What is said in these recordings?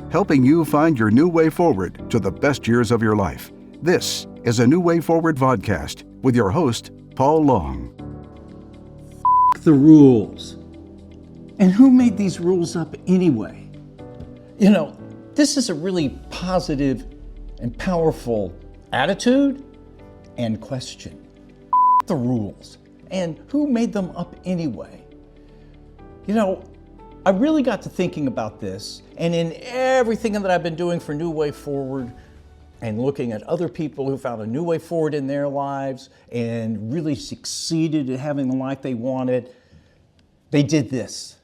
helping you find your new way forward to the best years of your life. This is a New Way Forward vodcast with your host, Paul Long. The rules. And who made these rules up anyway? You know, this is a really positive and powerful attitude and question. The rules. And who made them up anyway? You know, I really got to thinking about this, and in everything that I've been doing for New Way Forward and looking at other people who found a new way forward in their lives and really succeeded at having the life they wanted, they did this.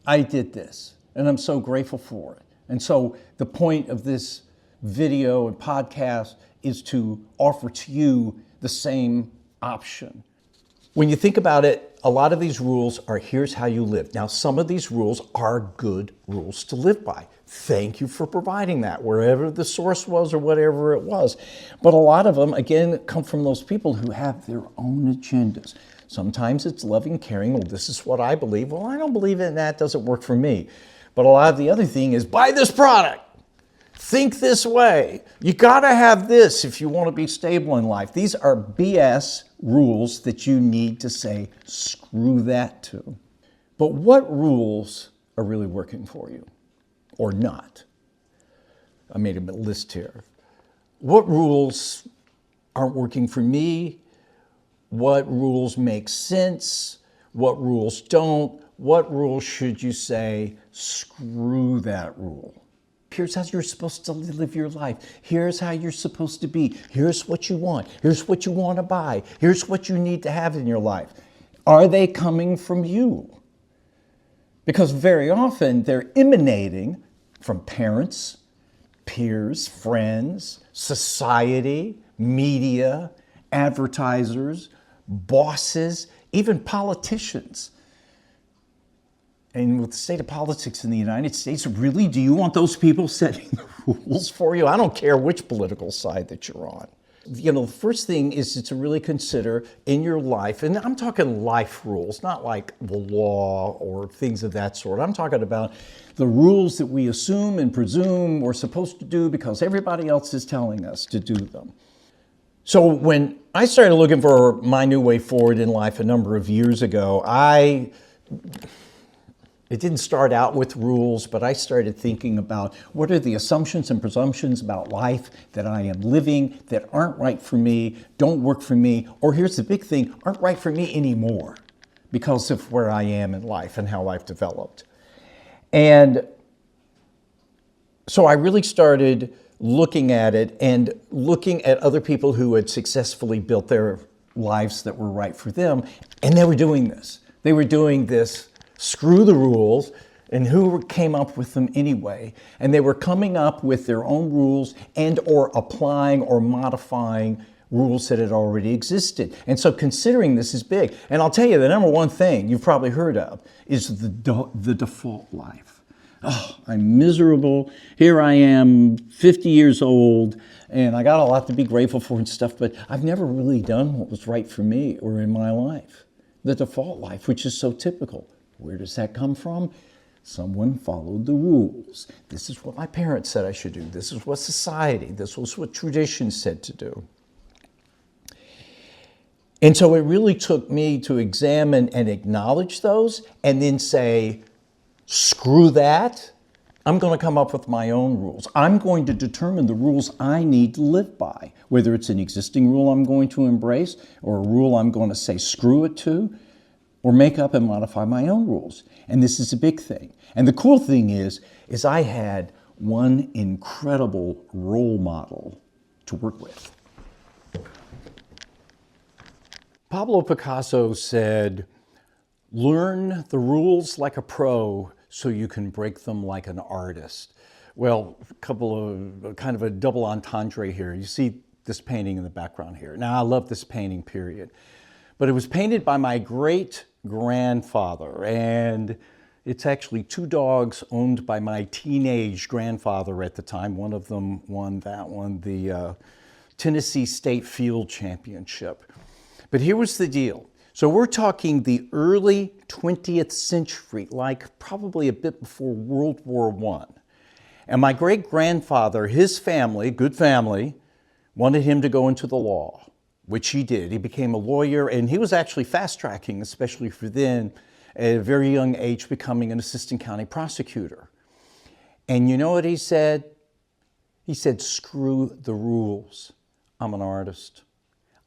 I did this, and I'm so grateful for it. And so the point of this video and podcast is to offer to you the same option. When you think about it, a lot of these rules are here's how you live. Now, some of these rules are good rules to live by. Thank you for providing that, wherever the source was or whatever it was. But a lot of them, again, come from those people who have their own agendas. Sometimes it's loving, caring. Well, this is what I believe. Well, I don't believe in that. Doesn't work for me. But a lot of the other thing is buy this product. Think this way. You got to have this if you want to be stable in life. These are BS rules that you need to say, screw that to. But what rules are really working for you or not? I made a list here. What rules aren't working for me? What rules make sense? What rules don't? What rules should you say, screw that rule? Here's how you're supposed to live your life. Here's how you're supposed to be. Here's what you want. Here's what you want to buy. Here's what you need to have in your life. Are they coming from you? Because very often they're emanating from parents, peers, friends, society, media, advertisers, bosses, even politicians. And with the state of politics in the United States, really, do you want those people setting the rules for you? I don't care which political side that you're on. You know, the first thing is to really consider in your life, and I'm talking life rules, not like the law or things of that sort. I'm talking about the rules that we assume and presume we're supposed to do because everybody else is telling us to do them. So when I started looking for my new way forward in life a number of years ago, it didn't start out with rules, but I started thinking about what are the assumptions and presumptions about life that I am living that aren't right for me, don't work for me, or here's the big thing, aren't right for me anymore because of where I am in life and how I've developed. And so I really started looking at it and looking at other people who had successfully built their lives that were right for them, and they were doing this. They were doing this screw the rules, and who came up with them anyway. And they were coming up with their own rules and or applying or modifying rules that had already existed. And so considering this is big. And I'll tell you, the number one thing you've probably heard of is the default life. Oh, I'm miserable. Here I am, 50 years old, and I got a lot to be grateful for and stuff, but I've never really done what was right for me or in my life. The default life, which is so typical. Where does that come from? Someone followed the rules. This is what my parents said I should do. This is what society, this was what tradition said to do. And so it really took me to examine and acknowledge those and then say, screw that. I'm going to come up with my own rules. I'm going to determine the rules I need to live by, whether it's an existing rule I'm going to embrace or a rule I'm going to say screw it to, or make up and modify my own rules. And this is a big thing. And the cool thing is I had one incredible role model to work with. Pablo Picasso said, learn the rules like a pro so you can break them like an artist. Well, kind of a double entendre here. You see this painting in the background here. Now, I love this painting, period. But it was painted by my great-grandfather, and it's actually two dogs owned by my teenage grandfather at the time. One of them won the Tennessee State Field Championship. But here was the deal. So we're talking the early 20th century, like probably a bit before World War I. And my great-grandfather, his family, good family, wanted him to go into the law, which he did. He became a lawyer, and he was actually fast-tracking, especially for then, at a very young age, becoming an assistant county prosecutor. And you know what he said? He said, screw the rules. I'm an artist.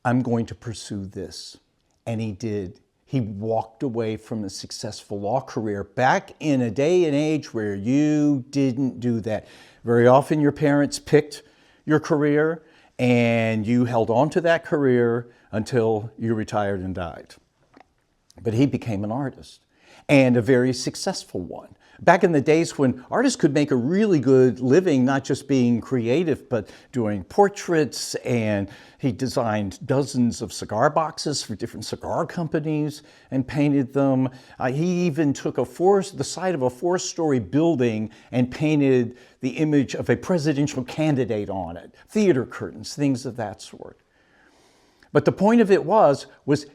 I'm going to pursue this. And he did. He walked away from a successful law career back in a day and age where you didn't do that. Very often your parents picked your career and you held on to that career until you retired and died. But he became an artist, and a very successful one. Back in the days when artists could make a really good living, not just being creative, but doing portraits, and he designed dozens of cigar boxes for different cigar companies and painted them. He even took the side of a 4-story building and painted the image of a presidential candidate on it, theater curtains, things of that sort. But the point of it was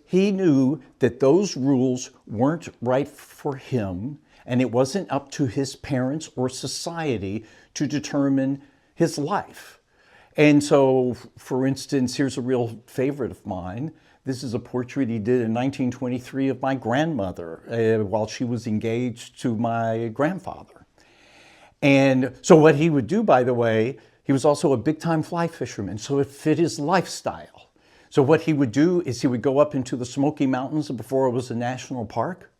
he knew that those rules weren't right for him, and it wasn't up to his parents or society to determine his life. And so, for instance, here's a real favorite of mine. This is a portrait he did in 1923 of my grandmother while she was engaged to my grandfather. And so what he would do, by the way, he was also a big-time fly fisherman, so it fit his lifestyle. So what he would do is he would go up into the Smoky Mountains before it was a national park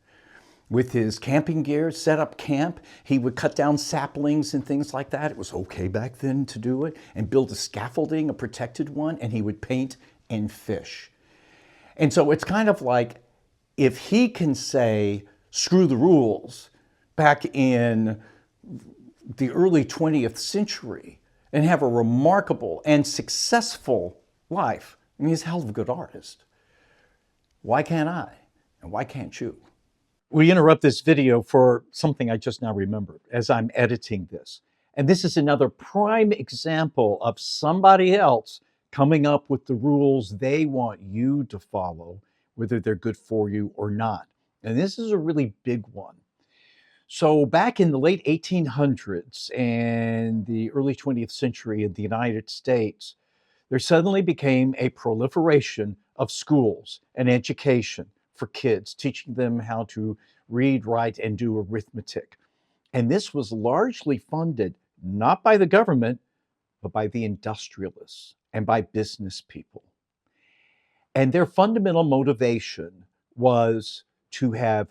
with his camping gear, set up camp. He would cut down saplings and things like that. It was okay back then to do it, and build a scaffolding, a protected one, and he would paint and fish. And so it's kind of like, if he can say, screw the rules, back in the early 20th century and have a remarkable and successful life, I mean, he's a hell of a good artist. Why can't I? And why can't you? We interrupt this video for something I just now remembered as I'm editing this. And this is another prime example of somebody else coming up with the rules they want you to follow, whether they're good for you or not. And this is a really big one. So back in the late 1800s and the early 20th century in the United States, there suddenly became a proliferation of schools and education for kids, teaching them how to read, write, and do arithmetic. And this was largely funded not by the government, but by the industrialists and by business people. And their fundamental motivation was to have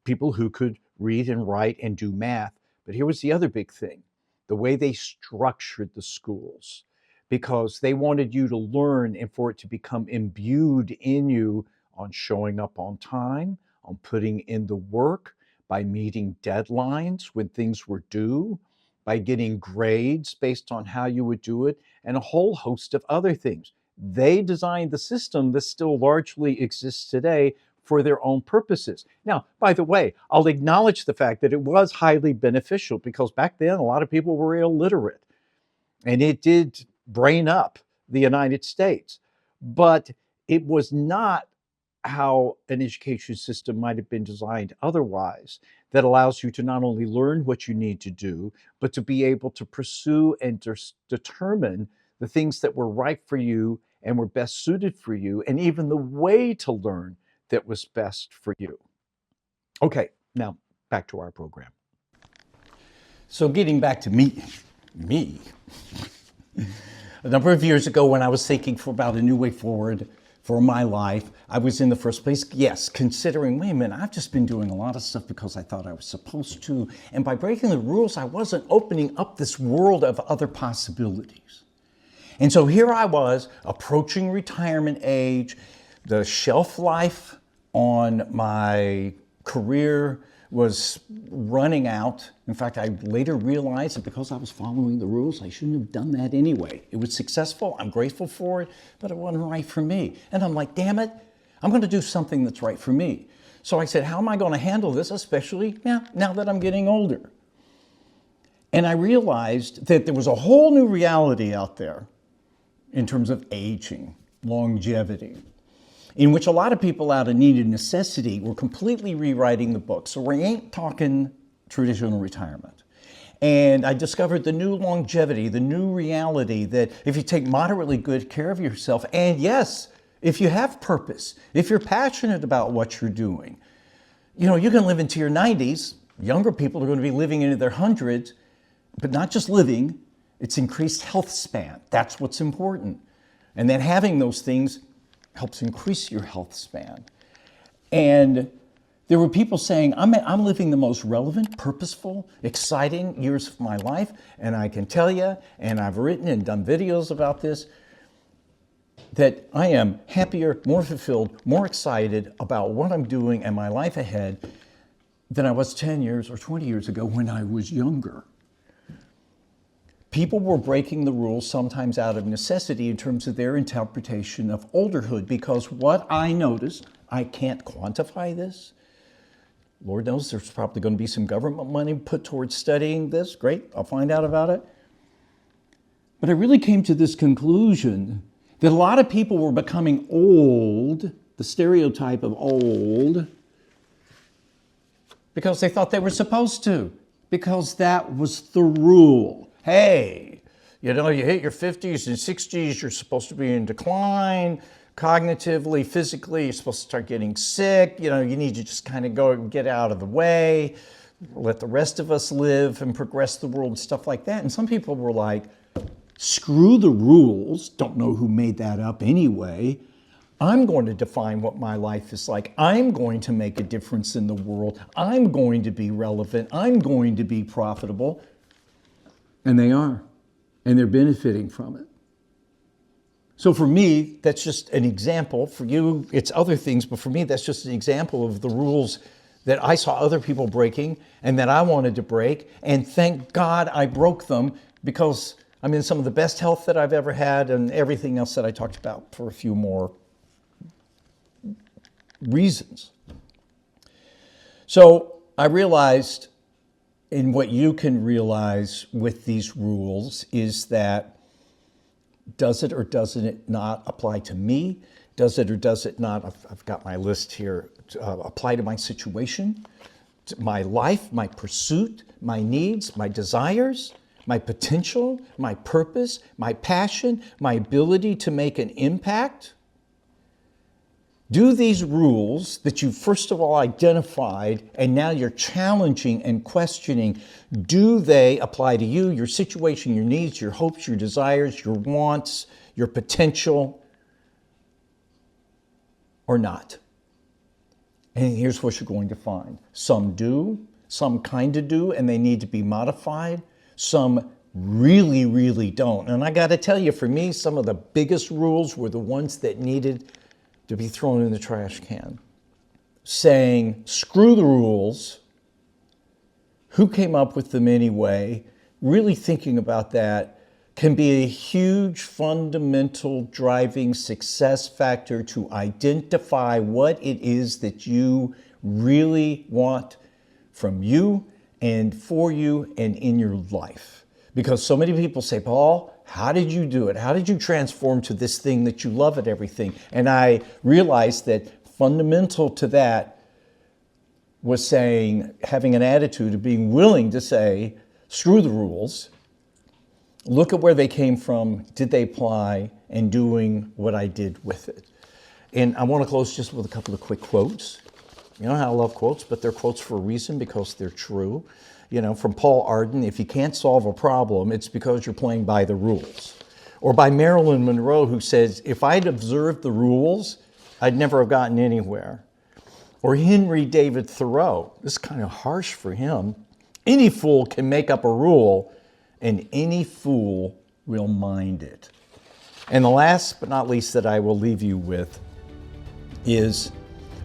people who could read and write and do math. But here was the other big thing, the way they structured the schools, because they wanted you to learn and for it to become imbued in you on showing up on time, on putting in the work, by meeting deadlines when things were due, by getting grades based on how you would do it, and a whole host of other things. They designed the system that still largely exists today for their own purposes. Now, by the way, I'll acknowledge the fact that it was highly beneficial, because back then a lot of people were illiterate, and it did brain up the United States. But it was not how an education system might have been designed otherwise, that allows you to not only learn what you need to do, but to be able to pursue and determine the things that were right for you and were best suited for you, and even the way to learn that was best for you. Okay, now back to our program. So getting back to me. A number of years ago, when I was thinking about a new way forward for my life, I was in the first place, yes, considering, wait a minute, I've just been doing a lot of stuff because I thought I was supposed to. And by breaking the rules, I wasn't opening up this world of other possibilities. And so here I was, approaching retirement age. The shelf life on my career was running out. In fact, I later realized that because I was following the rules, I shouldn't have done that anyway. It was successful, I'm grateful for it, but it wasn't right for me. And I'm like, damn it, I'm going to do something that's right for me. So I said, how am I going to handle this, especially now that I'm getting older? And I realized that there was a whole new reality out there in terms of aging, longevity, in which a lot of people out of need and necessity were completely rewriting the book. So we ain't talking traditional retirement. And I discovered the new longevity, the new reality that if you take moderately good care of yourself, and yes, if you have purpose, if you're passionate about what you're doing, you know, you can live into your 90s. Younger people are going to be living into their hundreds, but not just living, it's increased health span. That's what's important. And then having those things helps increase your health span. And there were people saying, I'm living the most relevant, purposeful, exciting years of my life, and I can tell you, and I've written and done videos about this, that I am happier, more fulfilled, more excited about what I'm doing and my life ahead than I was 10 years or 20 years ago when I was younger. People were breaking the rules sometimes out of necessity in terms of their interpretation of olderhood, because what I noticed, I can't quantify this. Lord knows there's probably going to be some government money put towards studying this. Great, I'll find out about it. But I really came to this conclusion that a lot of people were becoming old, the stereotype of old, because they thought they were supposed to, because that was the rule. Hey, you know, you hit your 50s and 60s, you're supposed to be in decline. Cognitively, physically, you're supposed to start getting sick. You know, you need to just kind of go and get out of the way, let the rest of us live and progress the world and stuff like that. And some people were like, screw the rules. Don't know who made that up anyway. I'm going to define what my life is like. I'm going to make a difference in the world. I'm going to be relevant. I'm going to be profitable. And they are. And they're benefiting from it. So for me, that's just an example. For you, it's other things, but for me, that's just an example of the rules that I saw other people breaking and that I wanted to break. And thank God I broke them, because I'm in some of the best health that I've ever had and everything else that I talked about for a few more reasons. So I realized, and what you can realize with these rules is that does it or doesn't it not apply to me? Does it or does it not, I've got my list here, apply to my situation, to my life, my pursuit, my needs, my desires, my potential, my purpose, my passion, my ability to make an impact? Do these rules that you first of all identified and now you're challenging and questioning, do they apply to you, your situation, your needs, your hopes, your desires, your wants, your potential, or not? And here's what you're going to find. Some do, some kind of do, and they need to be modified. Some really, really don't. And I got to tell you, for me, some of the biggest rules were the ones that needed to be thrown in the trash can. Saying, screw the rules, who came up with them anyway, really thinking about that can be a huge fundamental driving success factor to identify what it is that you really want from you and for you and in your life. Because so many people say, Paul, how did you do it? How did you transform to this thing that you love at everything? And I realized that fundamental to that was saying, having an attitude of being willing to say, screw the rules, look at where they came from, did they apply, and doing what I did with it. And I want to close just with a couple of quick quotes. You know how I love quotes, but they're quotes for a reason, because they're true. You know, from Paul Arden, if you can't solve a problem, it's because you're playing by the rules. Or by Marilyn Monroe, who says, if I'd observed the rules, I'd never have gotten anywhere. Or Henry David Thoreau, this is kind of harsh for him. Any fool can make up a rule, and any fool will mind it. And the last but not least that I will leave you with is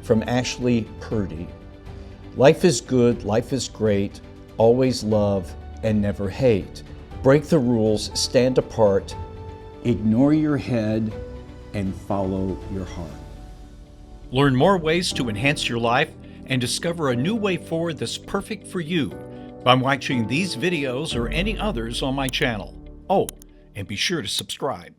from Ashley Purdy. Life is good, life is great, always love and never hate. Break the rules, stand apart, ignore your head, and follow your heart. Learn more ways to enhance your life and discover a new way forward that's perfect for you by watching these videos or any others on my channel. Oh, and be sure to subscribe.